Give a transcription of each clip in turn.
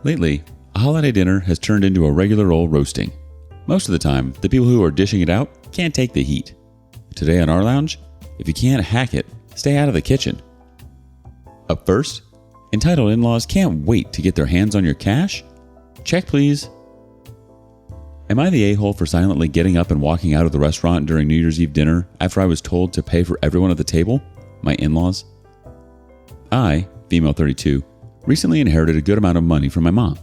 Lately, a holiday dinner has turned into a regular old roasting. Most of the time, the people who are dishing it out can't take the heat. Today on rLounge, if you can't hack it, stay out of the kitchen. Up first, entitled in-laws can't wait to get their hands on your cash? Check please. Am I the a-hole for silently getting up and walking out of the restaurant during New Year's Eve dinner after I was told to pay for everyone at the table? My in-laws? I, female 32, recently inherited a good amount of money from my mom.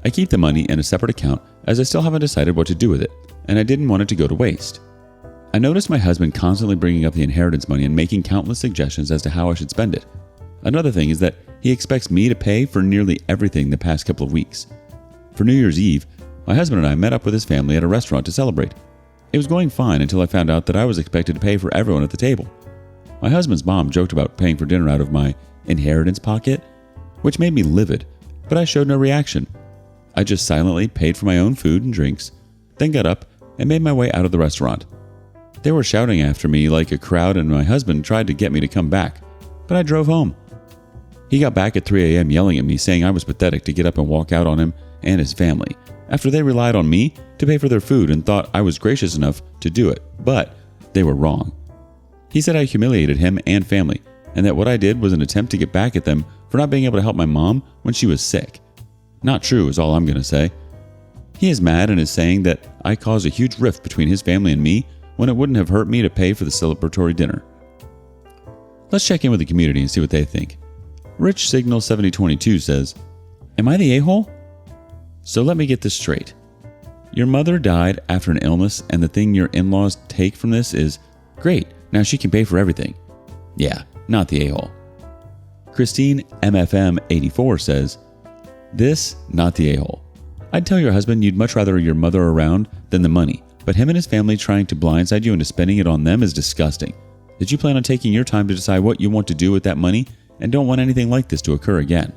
I keep the money in a separate account as I still haven't decided what to do with it, and I didn't want it to go to waste. I noticed my husband constantly bringing up the inheritance money and making countless suggestions as to how I should spend it. Another thing is that he expects me to pay for nearly everything the past couple of weeks. For New Year's Eve, my husband and I met up with his family at a restaurant to celebrate. It was going fine until I found out that I was expected to pay for everyone at the table. My husband's mom joked about paying for dinner out of my inheritance pocket, which made me livid, but I showed no reaction. I just silently paid for my own food and drinks, then got up and made my way out of the restaurant. They were shouting after me like a crowd, and my husband tried to get me to come back, but I drove home. He got back at 3 a.m. yelling at me, saying I was pathetic to get up and walk out on him and his family, after they relied on me to pay for their food and thought I was gracious enough to do it, but they were wrong. He said I humiliated him and family, and that what I did was an attempt to get back at them for not being able to help my mom when she was sick. Not true is all I'm going to say. He is mad and is saying that I caused a huge rift between his family and me when it wouldn't have hurt me to pay for the celebratory dinner. Let's check in with the community and see what they think. Rich Signal 7022 says, "Am I the a-hole? So let me get this straight. Your mother died after an illness, and the thing your in-laws take from this is, great, now she can pay for everything. Yeah, not the a-hole." Christine MFM 84 says, "This, not the a-hole. I'd tell your husband you'd much rather your mother around than the money, but him and his family trying to blindside you into spending it on them is disgusting. Did you plan on taking your time to decide what you want to do with that money and don't want anything like this to occur again?"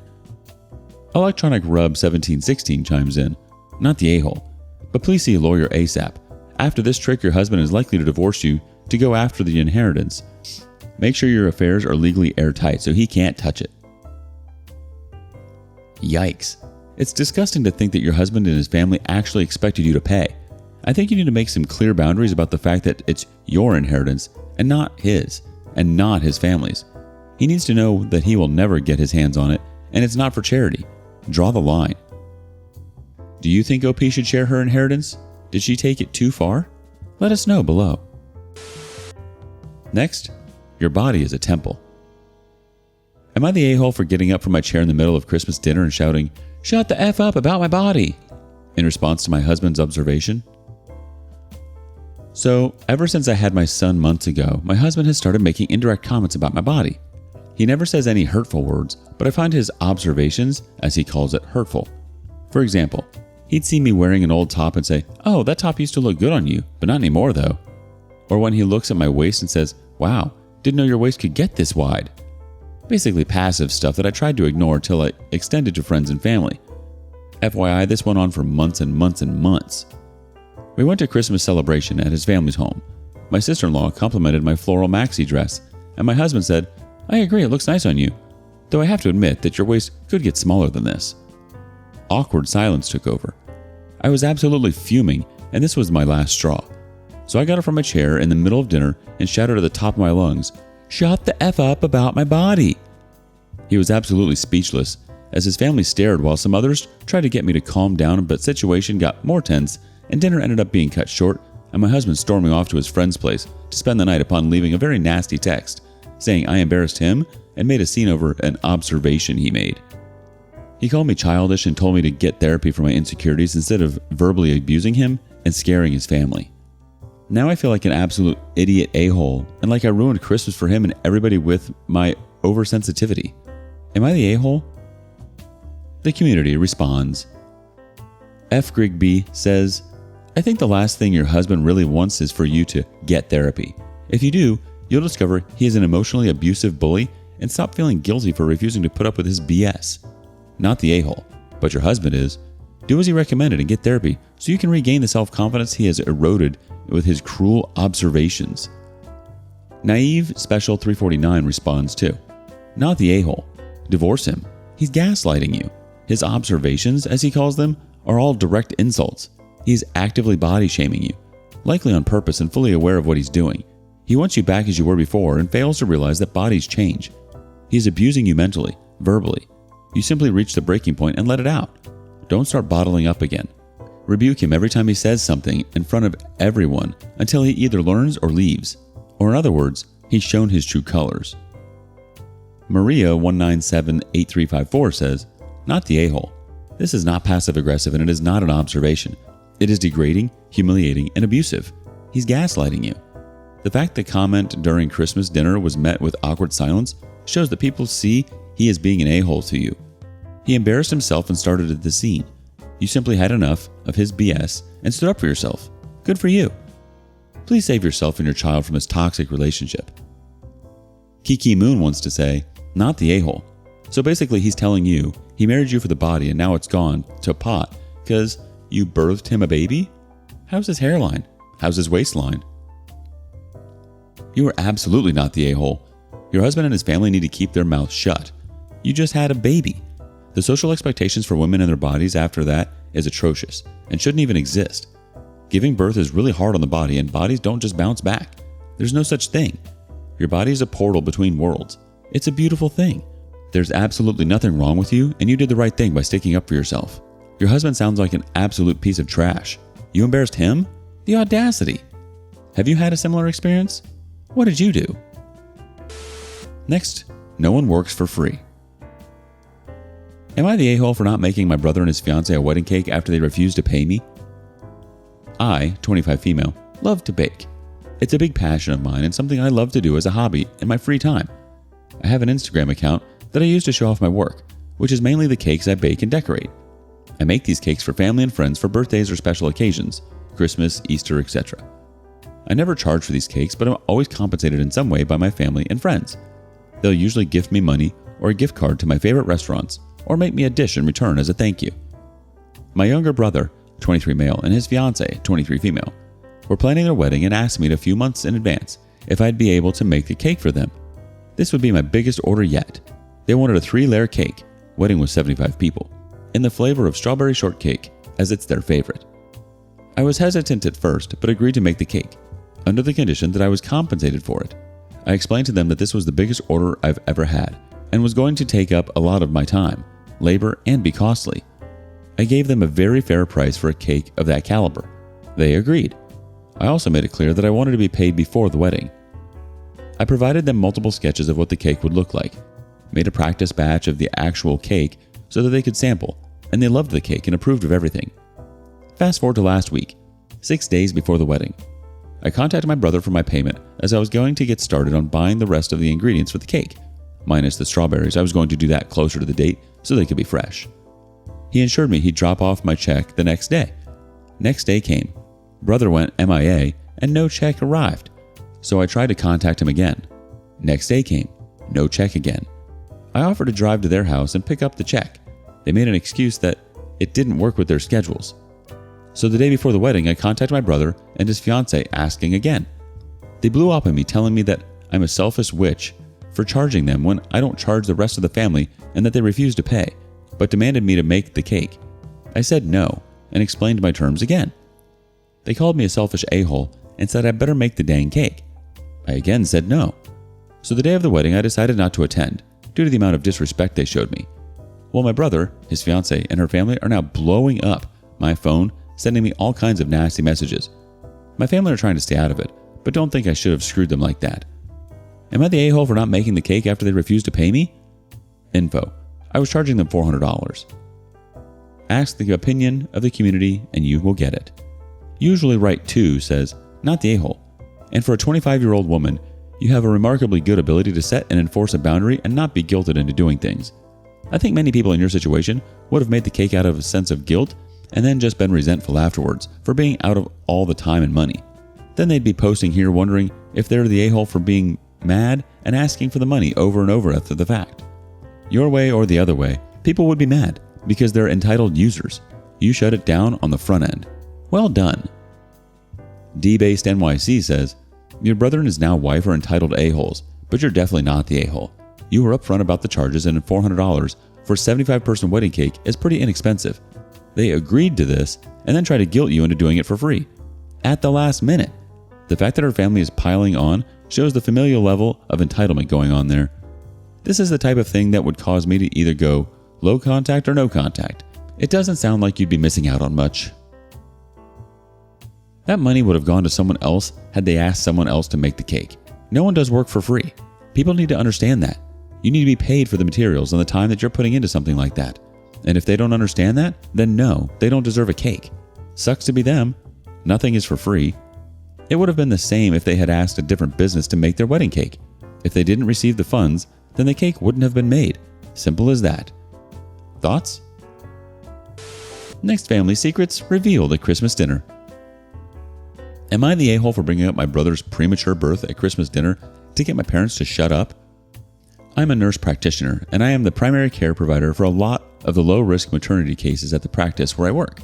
Electronic Rub 1716 chimes in, "Not the a-hole, but please see a lawyer ASAP. After this trick, your husband is likely to divorce you to go after the inheritance. Make sure your affairs are legally airtight so he can't touch it." Yikes. It's disgusting to think that your husband and his family actually expected you to pay. I think you need to make some clear boundaries about the fact that it's your inheritance and not his, and not his family's. He needs to know that he will never get his hands on it, and it's not for charity. Draw the line. Do you think OP should share her inheritance? Did she take it too far? Let us know below. Next, your body is a temple. Am I the a-hole for getting up from my chair in the middle of Christmas dinner and shouting, "Shut the F up about my body," in response to my husband's observation? So, ever since I had my son months ago, my husband has started making indirect comments about my body. He never says any hurtful words, but I find his observations, as he calls it, hurtful. For example, he'd see me wearing an old top and say, "Oh, that top used to look good on you, but not anymore though." Or when he looks at my waist and says, "Wow, didn't know your waist could get this wide." Basically passive stuff that I tried to ignore till I extended to friends and family. FYI, this went on for months and months and months. We went to Christmas celebration at his family's home. My sister-in-law complimented my floral maxi dress, and my husband said, "I agree, it looks nice on you, though I have to admit that your waist could get smaller than this." Awkward silence took over. I was absolutely fuming, and this was my last straw. So I got up from my chair in the middle of dinner and shouted at the top of my lungs, "Shut the F up about my body." He was absolutely speechless, as his family stared while some others tried to get me to calm down, but situation got more tense and dinner ended up being cut short and my husband storming off to his friend's place to spend the night upon leaving a very nasty text, saying I embarrassed him and made a scene over an observation he made. He called me childish and told me to get therapy for my insecurities instead of verbally abusing him and scaring his family. Now I feel like an absolute idiot a-hole and like I ruined Christmas for him and everybody with my oversensitivity. Am I the a-hole? The community responds. F. Grigby says, "I think the last thing your husband really wants is for you to get therapy. If you do, you'll discover he is an emotionally abusive bully and stop feeling guilty for refusing to put up with his BS. Not the a-hole, but your husband is. Do as he recommended and get therapy so you can regain the self-confidence he has eroded with his cruel observations." Naive Special 349 responds too. Not the a-hole. Divorce him. He's gaslighting you. His observations, as he calls them, are all direct insults. He is actively body shaming you, likely on purpose and fully aware of what he's doing. He wants you back as you were before and fails to realize that bodies change. He is abusing you mentally, verbally. You simply reach the breaking point and let it out. Don't start bottling up again. Rebuke him every time he says something in front of everyone until he either learns or leaves. Or in other words, he's shown his true colors. Maria 1978354 says, "Not the a-hole. This is not passive-aggressive and it is not an observation. It is degrading, humiliating, and abusive. He's gaslighting you. The fact the comment during Christmas dinner was met with awkward silence shows that people see he is being an a-hole to you. He embarrassed himself and started the scene. You simply had enough of his BS and stood up for yourself. Good for you. Please save yourself and your child from this toxic relationship." Kiki Moon wants to say, "Not the a-hole. So basically he's telling you he married you for the body and now it's gone to pot because you birthed him a baby? How's his hairline? How's his waistline?" You are absolutely not the a-hole. Your husband and his family need to keep their mouths shut. You just had a baby. The social expectations for women and their bodies after that is atrocious and shouldn't even exist. Giving birth is really hard on the body and bodies don't just bounce back. There's no such thing. Your body is a portal between worlds. It's a beautiful thing. There's absolutely nothing wrong with you and you did the right thing by sticking up for yourself. Your husband sounds like an absolute piece of trash. You embarrassed him? The audacity. Have you had a similar experience? What did you do? Next, no one works for free. Am I the a-hole for not making my brother and his fiancée a wedding cake after they refused to pay me? I, 25 female, love to bake. It's a big passion of mine and something I love to do as a hobby in my free time. I have an Instagram account that I use to show off my work, which is mainly the cakes I bake and decorate. I make these cakes for family and friends for birthdays or special occasions, Christmas, Easter, etc. I never charge for these cakes, but I'm always compensated in some way by my family and friends. They'll usually gift me money or a gift card to my favorite restaurants, or make me a dish in return as a thank you. My younger brother, 23 male, and his fiancée, 23 female, were planning their wedding and asked me a few months in advance if I'd be able to make the cake for them. This would be my biggest order yet. They wanted a 3-layer cake, wedding with 75 people, in the flavor of strawberry shortcake, as it's their favorite. I was hesitant at first, but agreed to make the cake, under the condition that I was compensated for it. I explained to them that this was the biggest order I've ever had, and was going to take up a lot of my time, labor, and be costly. I gave them a very fair price for a cake of that caliber. They agreed. I also made it clear that I wanted to be paid before the wedding. I provided them multiple sketches of what the cake would look like, made a practice batch of the actual cake so that they could sample, and they loved the cake and approved of everything. Fast forward to last week, 6 days before the wedding. I contacted my brother for my payment as I was going to get started on buying the rest of the ingredients for the cake. Minus the strawberries, I was going to do that closer to the date so they could be fresh. He assured me he'd drop off my check the next day. Next day came. Brother went MIA and no check arrived. So I tried to contact him again. Next day came. No check again. I offered to drive to their house and pick up the check. They made an excuse that it didn't work with their schedules. So the day before the wedding, I contacted my brother and his fiancée asking again. They blew up on me telling me that I'm a selfish witch for charging them when I don't charge the rest of the family and that they refused to pay, but demanded me to make the cake. I said no and explained my terms again. They called me a selfish a-hole and said I better make the dang cake. I again said no. So the day of the wedding, I decided not to attend due to the amount of disrespect they showed me. Well, my brother, his fiancée, and her family are now blowing up my phone, sending me all kinds of nasty messages. My family are trying to stay out of it, but don't think I should have screwed them like that. Am I the a-hole for not making the cake after they refused to pay me? Info. I was charging them $400. Ask the opinion of the community and you will get it. Usually Right 2 says, not the a-hole. And for a 25-year-old woman, you have a remarkably good ability to set and enforce a boundary and not be guilted into doing things. I think many people in your situation would have made the cake out of a sense of guilt and then just been resentful afterwards for being out of all the time and money. Then they'd be posting here wondering if they're the a-hole for being mad and asking for the money over and over after the fact. Your way or the other way, people would be mad because they're entitled users. You shut it down on the front end. Well done. D-Based NYC says, your brother and his now wife are entitled a-holes, but you're definitely not the a-hole. You were upfront about the charges and $400 for a 75-person wedding cake is pretty inexpensive. They agreed to this and then try to guilt you into doing it for free. At the last minute. The fact that her family is piling on shows the familial level of entitlement going on there. This is the type of thing that would cause me to either go low contact or no contact. It doesn't sound like you'd be missing out on much. That money would have gone to someone else had they asked someone else to make the cake. No one does work for free. People need to understand that. You need to be paid for the materials and the time that you're putting into something like that. And if they don't understand that, then no, they don't deserve a cake. Sucks to be them. Nothing is for free. It would have been the same if they had asked a different business to make their wedding cake. If they didn't receive the funds, then the cake wouldn't have been made. Simple as that. Thoughts? Next family secrets revealed at Christmas dinner. Am I the a-hole for bringing up my brother's premature birth at Christmas dinner to get my parents to shut up? I'm a nurse practitioner, and I am the primary care provider for a lot of the low-risk maternity cases at the practice where I work.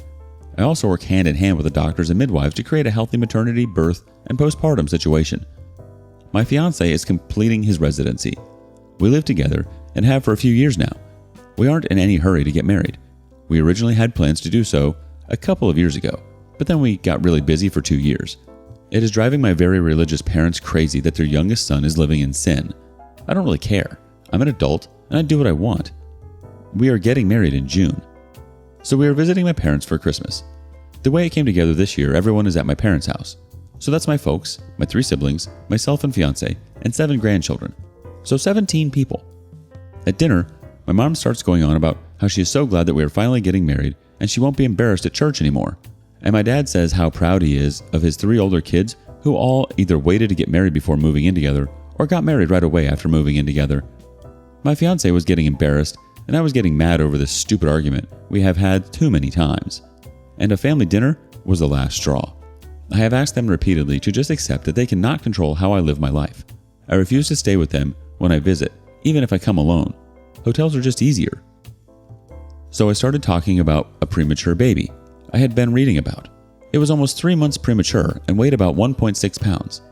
I also work hand in hand with the doctors and midwives to create a healthy maternity, birth, and postpartum situation. My fiancé is completing his residency. We live together and have for a few years now. We aren't in any hurry to get married. We originally had plans to do so a couple of years ago, but then we got really busy for 2 years. It is driving my very religious parents crazy that their youngest son is living in sin. I don't really care. I'm an adult and I do what I want. We are getting married in June. So we are visiting my parents for Christmas. The way it came together this year, everyone is at my parents' house. So that's my folks, my 3 siblings, myself and fiancé, and 7 grandchildren. So 17 people. At dinner, my mom starts going on about how she is so glad that we are finally getting married and she won't be embarrassed at church anymore. And my dad says how proud he is of his 3 older kids who all either waited to get married before moving in together or got married right away after moving in together. My fiancé was getting embarrassed and I was getting mad over this stupid argument we have had too many times. And a family dinner was the last straw. I have asked them repeatedly to just accept that they cannot control how I live my life. I refuse to stay with them when I visit, even if I come alone. Hotels are just easier. So I started talking about a premature baby I had been reading about. It was almost 3 months premature and weighed about 1.6 pounds.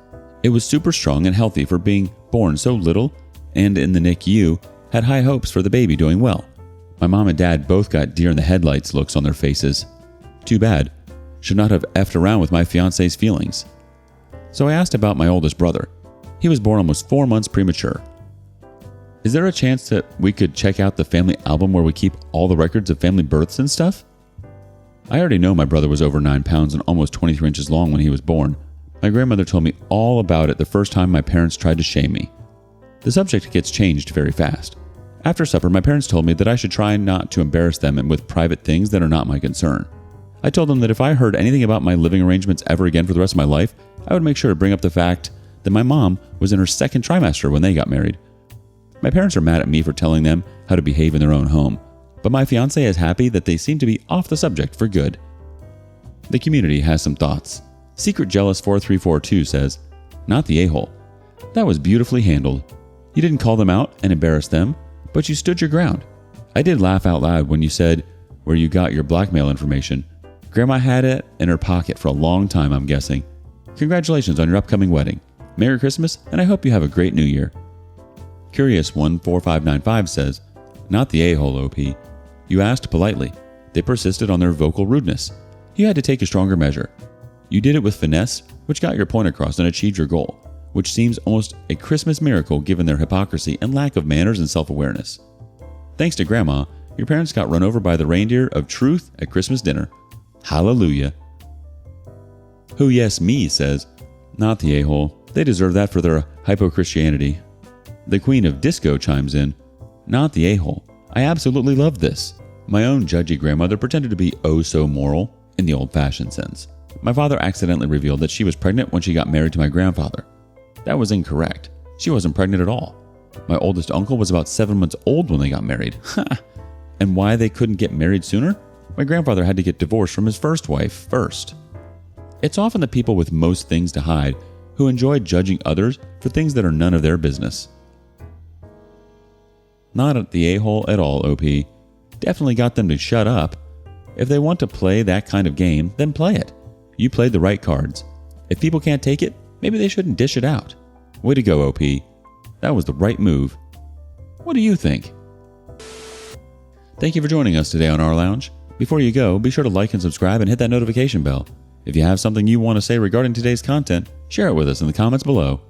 It was super strong and healthy for being born so little, and in the NICU had high hopes for the baby doing well. My mom and dad both got deer in the headlights looks on their faces. Too bad. Should not have effed around with my fiance's feelings. So I asked about my oldest brother. He was born almost 4 months premature. Is there a chance that we could check out the family album where we keep all the records of family births and stuff? I already know my brother was over 9 pounds and almost 23 inches long when he was born. My grandmother told me all about it the first time my parents tried to shame me. The subject gets changed very fast. After supper, my parents told me that I should try not to embarrass them and with private things that are not my concern. I told them that if I heard anything about my living arrangements ever again for the rest of my life, I would make sure to bring up the fact that my mom was in her 2nd trimester when they got married. My parents are mad at me for telling them how to behave in their own home, but my fiancé is happy that they seem to be off the subject for good. The community has some thoughts. Secret Jealous 4342 says, "Not the a-hole. That was beautifully handled. You didn't call them out and embarrass them, but you stood your ground. I did laugh out loud when you said where you got your blackmail information. Grandma had it in her pocket for a long time, I'm guessing. Congratulations on your upcoming wedding. Merry Christmas, and I hope you have a great New Year." Curious 14595 says, "Not the a-hole, OP. You asked politely. They persisted on their vocal rudeness. You had to take a stronger measure. You did it with finesse, which got your point across and achieved your goal, which seems almost a Christmas miracle given their hypocrisy and lack of manners and self-awareness. Thanks to Grandma, your parents got run over by the reindeer of truth at Christmas dinner. Hallelujah." Who Yes Me says, "Not the a-hole. They deserve that for their hypo-Christianity." The Queen of Disco chimes in, "Not the a-hole. I absolutely love this. My own judgy grandmother pretended to be oh so moral in the old-fashioned sense. My father accidentally revealed that she was pregnant when she got married to my grandfather. That was incorrect. She wasn't pregnant at all. My oldest uncle was about 7 months old when they got married. And why they couldn't get married sooner? My grandfather had to get divorced from his first wife first. It's often the people with most things to hide who enjoy judging others for things that are none of their business." Not the a-hole at all, OP. Definitely got them to shut up. If they want to play that kind of game, then play it. You played the right cards. If people can't take it, maybe they shouldn't dish it out. Way to go, OP. That was the right move. What do you think? Thank you for joining us today on rLounge. Before you go, be sure to like and subscribe and hit that notification bell. If you have something you want to say regarding today's content, share it with us in the comments below.